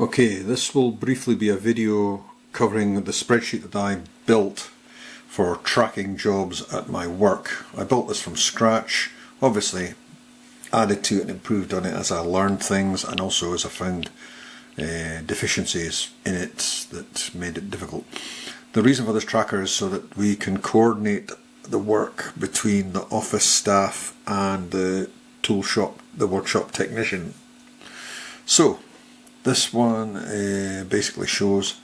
Okay, this will briefly be a video covering the spreadsheet that I built for tracking jobs at my work. I built this from scratch, obviously added to it and improved on it as I learned things, and also as I found deficiencies in it that made it difficult. The reason for this tracker is so that we can coordinate the work between the office staff and the tool shop, the workshop technician. So this one basically shows,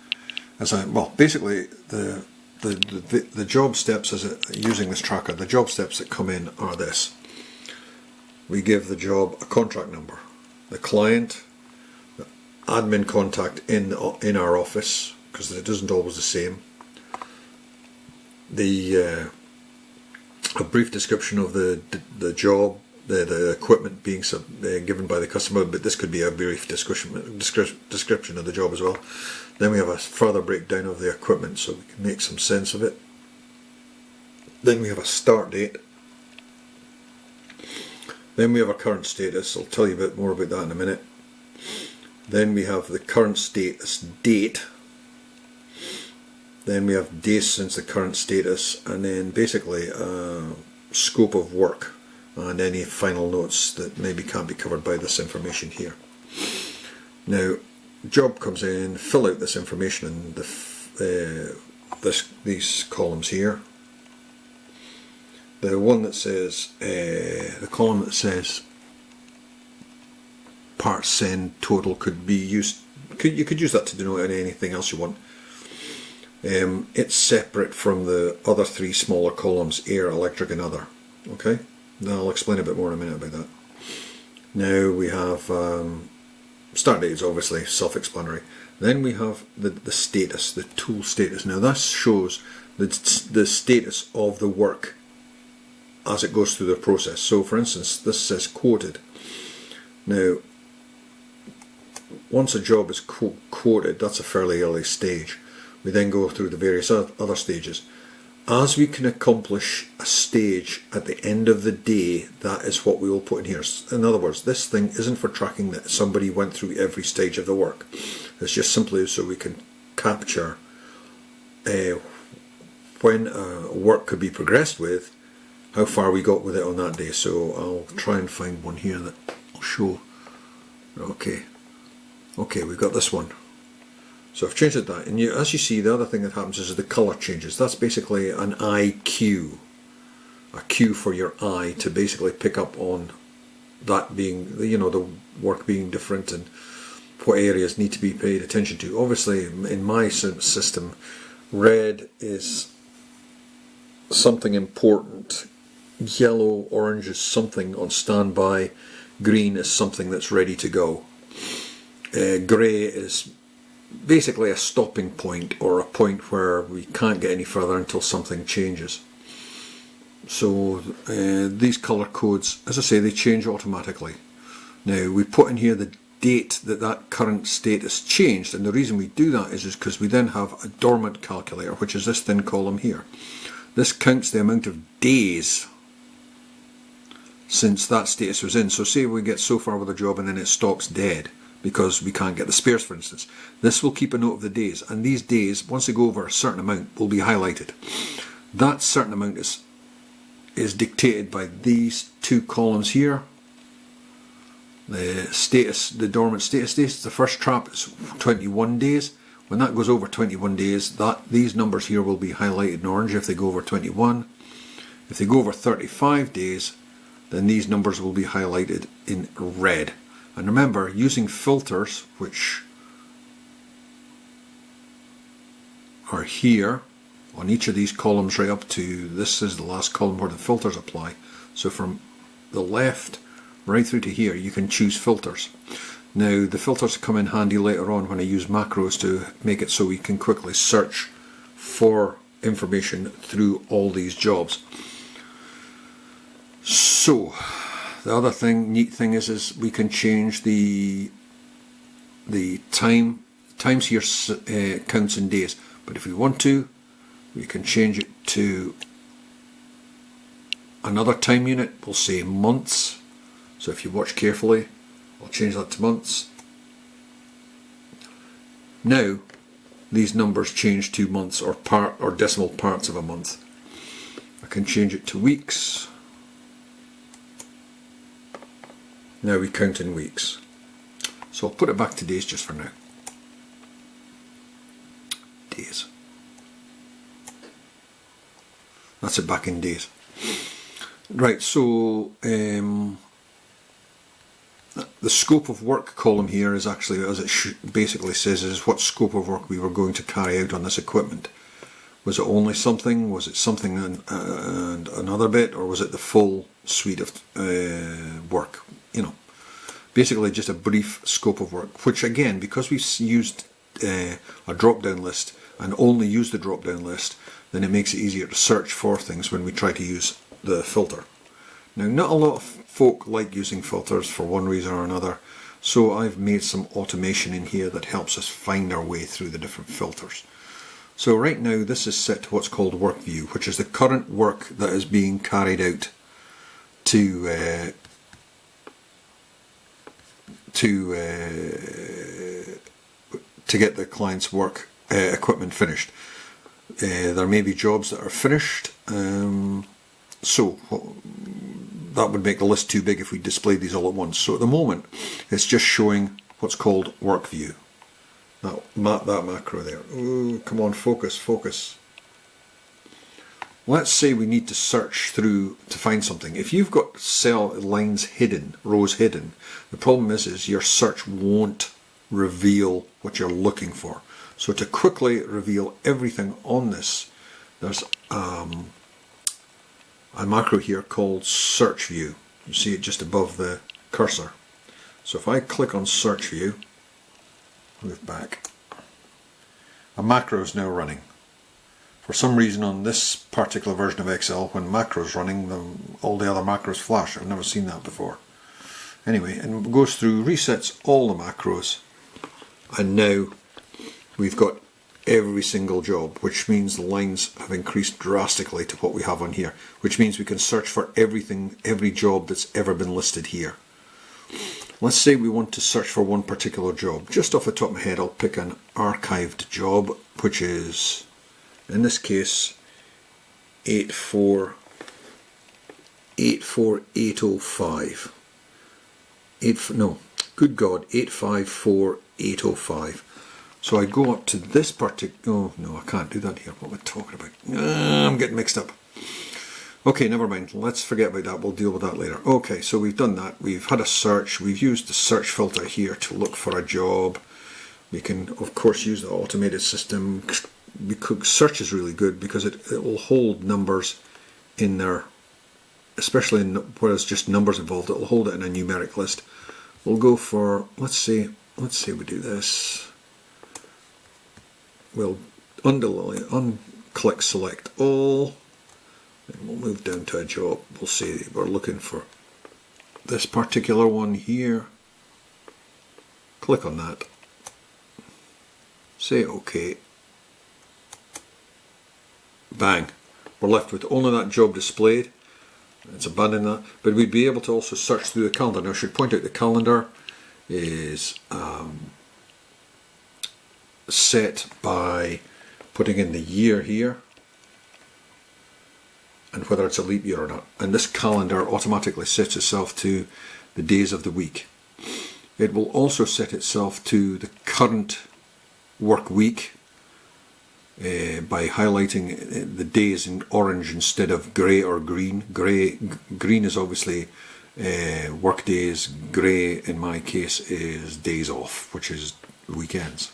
basically the job steps using this tracker. The job steps that come in are this: we give the job a contract number, the client, the admin contact in our office, because it isn't always the same, a brief description of the job, the equipment being given by the customer, but this could be a brief description of the job as well. Then we have a further breakdown of the equipment so we can make some sense of it. Then we have a start date. Then we have a current status. I'll tell you a bit more about that in a minute. Then we have the current status date. Then we have days since the current status, and then basically scope of work and any final notes that maybe can't be covered by this information here. Now, job comes in, fill out this information in these columns here. The one that says, the column that says parts send total could be used. You could use that to denote anything else you want. It's separate from the other three smaller columns: air, electric, and other. Okay. Now I'll explain a bit more in a minute about that. Now we have start date is obviously self-explanatory. Then we have the status, the tool status. Now this shows the status of the work as it goes through the process. So for instance, this says quoted. Now once a job is quoted, that's a fairly early stage. We then go through the various other stages. As we can accomplish a stage at the end of the day, that is what we will put in here. In other words, this thing isn't for tracking that somebody went through every stage of the work. It's just simply so we can capture when work could be progressed with, how far we got with it on that day. So I'll try and find one here that will show. Okay, we've got this one. So I've changed that, and as you see, the other thing that happens is the colour changes. That's basically an eye cue, a cue for your eye to basically pick up on that being, the work being different and what areas need to be paid attention to. Obviously, in my system, red is something important, yellow, orange is something on standby, green is something that's ready to go, grey is basically a stopping point, or a point where we can't get any further until something changes. So these colour codes, as I say, they change automatically. Now we put in here the date that current status changed, and the reason we do that is because we then have a dormant calculator, which is this thin column here. This counts the amount of days since that status was in. So say we get so far with a job and then it stops dead because we can't get the spares, for instance. This will keep a note of the days, and these days, once they go over a certain amount, will be highlighted. That certain amount is dictated by these two columns here. The status, the dormant status days, the first trap is 21 days. When that goes over 21 days, these numbers here will be highlighted in orange if they go over 21. If they go over 35 days, then these numbers will be highlighted in red. And remember, using filters, which are here on each of these columns right up to, this is the last column where the filters apply. So from the left right through to here, you can choose filters. Now the filters come in handy later on when I use macros to make it so we can quickly search for information through all these jobs. So the other neat thing is we can change the times here counts in days, but if we want to, we can change it to another time unit. We'll say months. So if you watch carefully, I'll change that to months. Now these numbers change to months or decimal parts of a month. I can change it to weeks. Now we count in weeks. So I'll put it back to days just for now. Days. That's it back in days. Right, so the scope of work column here is actually, as it basically says, is what scope of work we were going to carry out on this equipment. Was it only something? Was it something and another bit? Or was it the full suite of work? You know, basically just a brief scope of work, which again, because we've used a drop-down list and only use the drop-down list, then it makes it easier to search for things when we try to use the filter. Now, not a lot of folk like using filters for one reason or another, so I've made some automation in here that helps us find our way through the different filters. So right now this is set to what's called work view, which is the current work that is being carried out to get the client's work equipment finished. There may be jobs that are finished, so that would make the list too big if we displayed these all at once. So at the moment it's just showing what's called work view. That macro there. Ooh, come on, focus, focus. Let's say we need to search through to find something. If you've got cell lines hidden, rows hidden, the problem is your search won't reveal what you're looking for. So to quickly reveal everything on this, there's a macro here called search view. You see it just above the cursor. So if I click on search view, move back, a macro is now running. For some reason on this particular version of Excel, when macro is running, all the other macros flash. I've never seen that before. Anyway, and it goes through, resets all the macros, and now we've got every single job, which means the lines have increased drastically to what we have on here, which means we can search for everything, every job that's ever been listed here. Let's say we want to search for one particular job. Just off the top of my head, I'll pick an archived job, which is, in this case, 84805. Good God, 854805. So I go up to this particular, oh no, I can't do that here. What am I talking about? I'm getting mixed up. Okay, never mind. Let's forget about that. We'll deal with that later. Okay, so we've done that. We've had a search. We've used the search filter here to look for a job. We can, of course, use the automated system. Because search is really good because it will hold numbers in there, especially where there's just numbers involved. It will hold it in a numeric list. We'll go for, let's say we do this. We'll unclick select all, and we'll move down to a job. We'll say we're looking for this particular one here. Click on that. Say OK. Bang. We're left with only that job displayed. It's abandoned that. But we'd be able to also search through the calendar. Now I should point out the calendar is set by putting in the year here and whether it's a leap year or not. And this calendar automatically sets itself to the days of the week. It will also set itself to the current work week by highlighting the days in orange instead of grey or green. Green is obviously work days. Grey in my case is days off, which is weekends.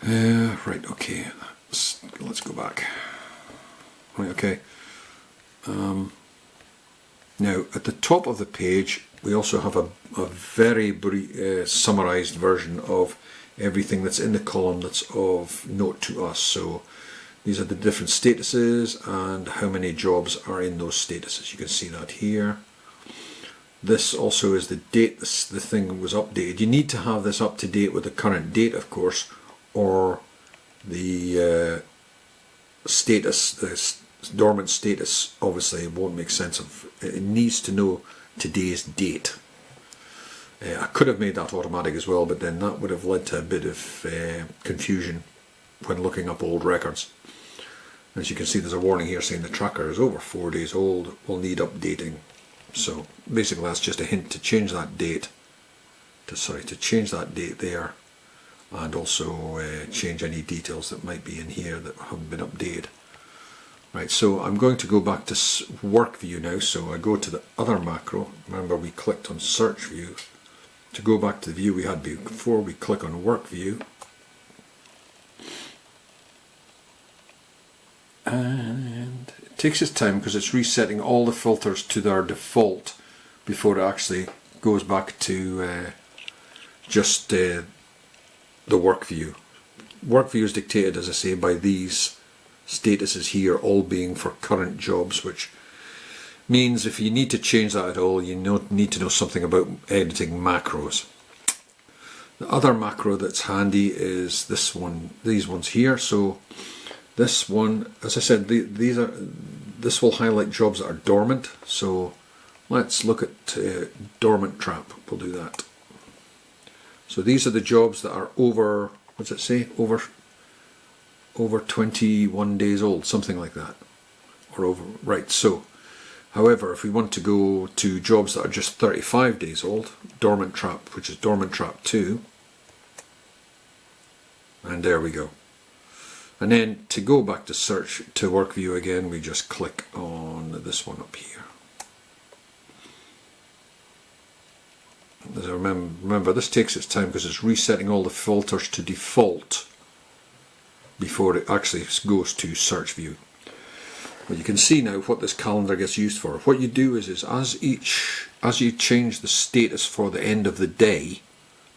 Right, okay, let's go back. Right, okay. Now at the top of the page we also have a very summarized version of everything that's in the column that's of note to us. So these are the different statuses and how many jobs are in those statuses. You can see that here. This also is the date the thing was updated. You need to have this up to date with the current date, of course, or the status, the dormant status, obviously won't make sense of. It needs to know today's date. I could have made that automatic as well, but then that would have led to a bit of confusion when looking up old records. As you can see, there's a warning here saying the tracker is over 4 days old, will need updating. So basically that's just a hint to change that date, to change that date there, and also change any details that might be in here that haven't been updated. Right, so I'm going to go back to work view now. So I go to the other macro. Remember, we clicked on search view. To go back to the view we had before, we click on work view. And it takes its time because it's resetting all the filters to their default before it actually goes back to just the work view. Work view is dictated, as I say, by these statuses here, all being for current jobs, which means if you need to change that at all, you need to know something about editing macros. The other macro that's handy is this one, these ones here. So this one, as I said, this will highlight jobs that are dormant. So let's look at dormant trap. We'll do that. So these are the jobs that are over, what's it say? Over 21 days old, something like that. Or over, right, so however, if we want to go to jobs that are just 35 days old, dormant trap, which is dormant trap 2, and there we go. And then to go back to search to work view again, we just click on this one up here. As I remember, this takes its time because it's resetting all the filters to default before it actually goes to search view. But you can see now what this calendar gets used for. What you do is as you change the status for the end of the day,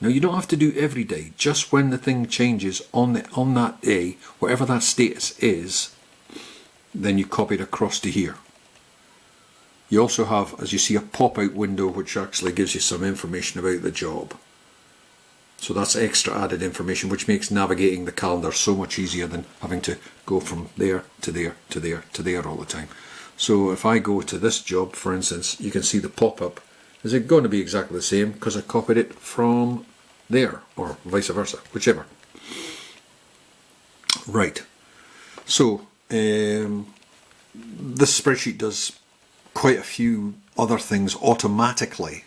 now you don't have to do every day, just when the thing changes on that day, whatever that status is, then you copy it across to here. You also have, as you see, a pop-out window which actually gives you some information about the job. So that's extra added information which makes navigating the calendar so much easier than having to go from there to there to there to there all the time. So if I go to this job, for instance, you can see the pop-up. Is it going to be exactly the same because I copied it from there, or vice versa, whichever. Right. So this spreadsheet does quite a few other things automatically.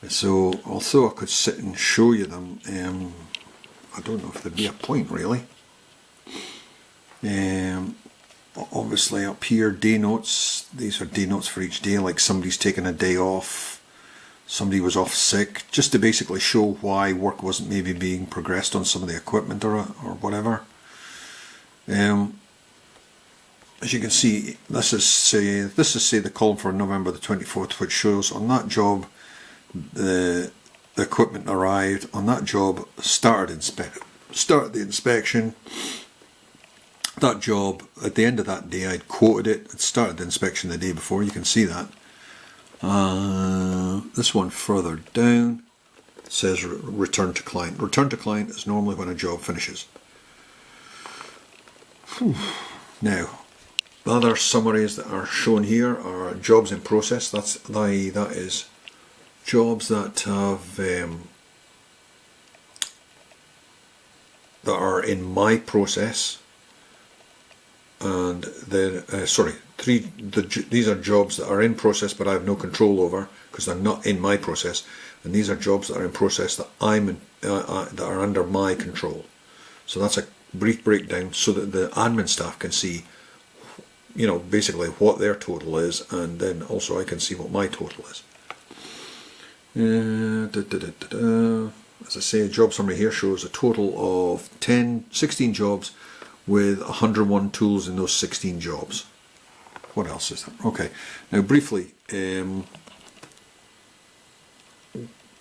So although I could sit and show you them, I don't know if there'd be a point really. Obviously up here, day notes, these are day notes for each day, like somebody's taken a day off, somebody was off sick, just to basically show why work wasn't maybe being progressed on some of the equipment or whatever. As you can see, this is say the column for November the 24th, which shows on that job the equipment arrived, on that job started the inspection. That job, at the end of that day, I'd quoted it. It started the inspection the day before. You can see that. This one further down says return to client. Return to client is normally when a job finishes. Now, the other summaries that are shown here are jobs in process. That is jobs that have that are in my process. And then, these are jobs that are in process but I have no control over because they're not in my process, and these are jobs that are in process that that are under my control. So that's a brief breakdown so that the admin staff can see, basically what their total is, and then also I can see what my total is. As I say, a job summary here shows a total of 16 jobs with 101 tools in those 16 jobs. What else is there? Okay, now briefly,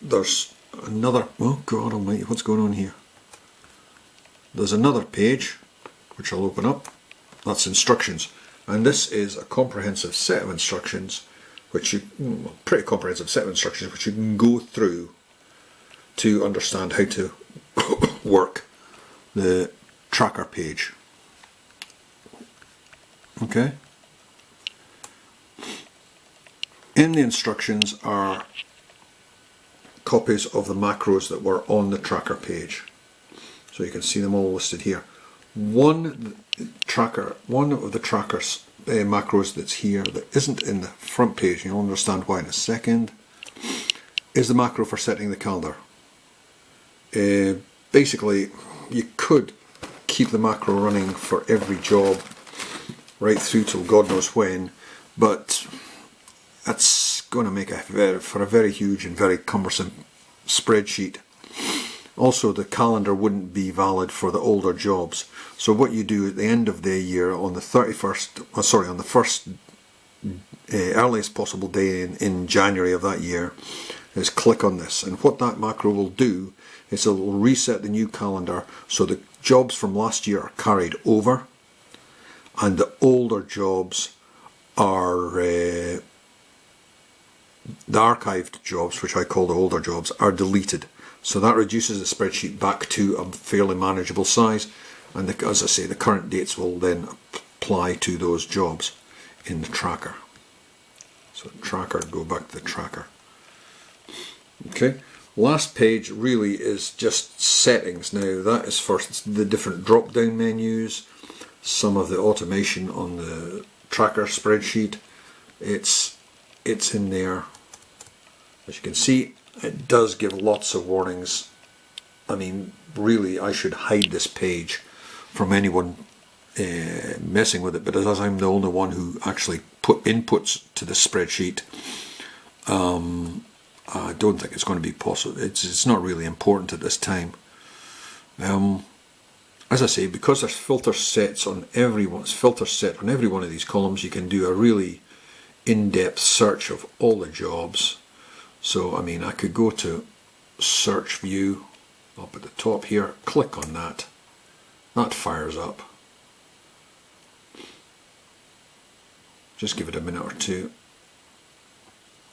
there's another, oh God almighty, what's going on here? There's another page, which I'll open up, that's instructions. And this is a comprehensive set of instructions, pretty comprehensive set of instructions, which you can go through to understand how to work the tracker page. Okay. In the instructions are copies of the macros that were on the tracker page. So you can see them all listed here. One of the tracker's macros that's here that isn't in the front page, and you'll understand why in a second, is the macro for setting the calendar. Basically, you could keep the macro running for every job right through till God knows when, but that's going to make for a very huge and very cumbersome spreadsheet. Also, the calendar wouldn't be valid for the older jobs. So what you do at the end of the year, on the 31st, on the first earliest possible day in January of that year, is click on this. And what that macro will do is it will reset the new calendar so the jobs from last year are carried over, and the older jobs are the archived jobs, which I call the older jobs, are deleted. So that reduces the spreadsheet back to a fairly manageable size, and as I say, the current dates will then apply to those jobs in the tracker. So tracker, go back to the tracker. Okay, last page really is just settings. Now that is for the different drop down menus, some of the automation on the tracker spreadsheet. It's in there. As you can see, it does give lots of warnings. I mean, really, I should hide this page from anyone messing with it, but as I'm the only one who actually put inputs to the spreadsheet, I don't think it's going to be possible. It's not really important at this time. As I say, because there's filters set on every one of these columns, you can do a really in-depth search of all the jobs. So I mean, I could go to search view up at the top here, click on that, that fires up. Just give it a minute or two.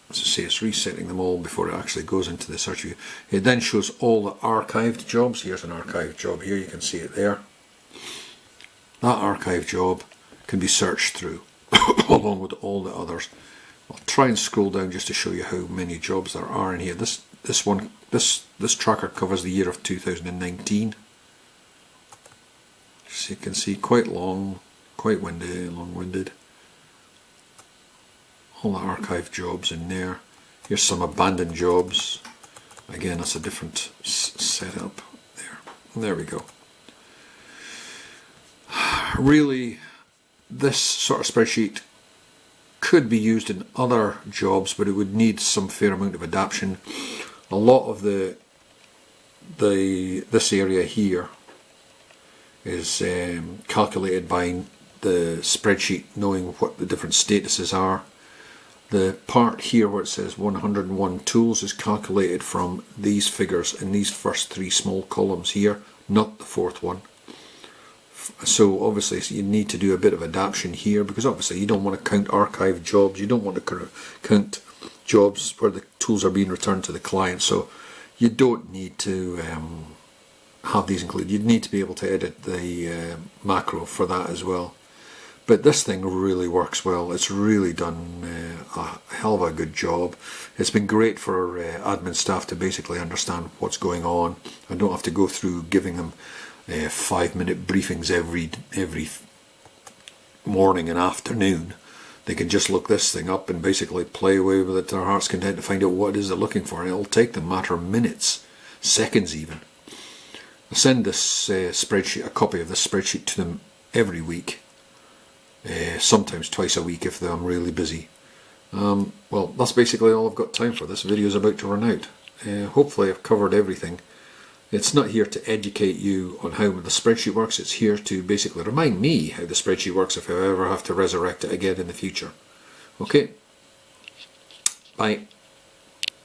As I say, it's resetting them all before it actually goes into the search view. It then shows all the archived jobs. Here's an archived job here, you can see it there. That archived job can be searched through along with all the others. I'll try and scroll down just to show you how many jobs there are in here. This tracker covers the year of 2019. As you can see, quite long, quite long-winded. All the archived jobs in there. Here's some abandoned jobs. Again, that's a different setup there. There we go. Really, this sort of spreadsheet could be used in other jobs, but it would need some fair amount of adaptation. A lot of this area here is calculated by the spreadsheet knowing what the different statuses are. The part here where it says 101 tools is calculated from these figures in these first three small columns here, not the fourth one. So obviously you need to do a bit of adaptation here, because obviously you don't want to count archived jobs, you don't want to count jobs where the tools are being returned to the client, so you don't need to have these included. You need to be able to edit the macro for that as well. But this thing really works well. It's really done a hell of a good job. It's been great for admin staff to basically understand what's going on. I don't have to go through giving them 5-minute briefings every morning and afternoon. They can just look this thing up and basically play away with it to their heart's content to find out what it is they're looking for. And it'll take them a matter of minutes, seconds even. I send this spreadsheet, a copy of this spreadsheet to them every week. Sometimes twice a week if I'm really busy. Well, that's basically all I've got time for. This video is about to run out. Hopefully I've covered everything. It's not here to educate you on how the spreadsheet works. It's here to basically remind me how the spreadsheet works if I ever have to resurrect it again in the future. Okay, bye.